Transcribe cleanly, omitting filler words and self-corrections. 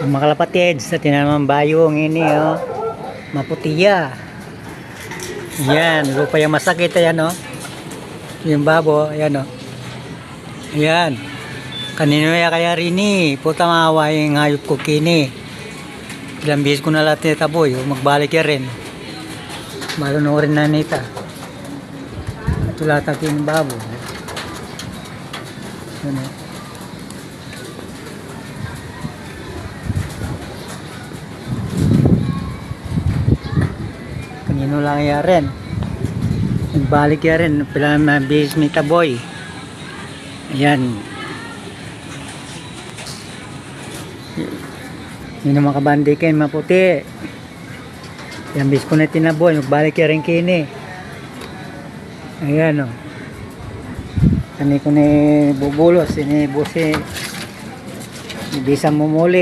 Mga kalapatid, sa tinamang bayong ini, oh. Maputiya. Yan, lupa yung masakit, ayan, oh. Yung babo, ayan, oh. Ayan. Kanino ya kaya rin, puta maawa yung hayop ko kini. Ilang bihis ko na lahat nita, boy, oh. Magbalik ya rin. Malunurin na nita. Ito lahat ang babo. Ayan, oh. Kanino lang ya rin. Nagbalik ya rin. Pila na bihis nita, boy. Ayan. Yun ang makabandikin, maputi. Yan, bis ko na tinaboy. Magbalik ya rin kini. Ayan, o. Kani ko ni bubulos. Ini busi. Ibisang mumuli.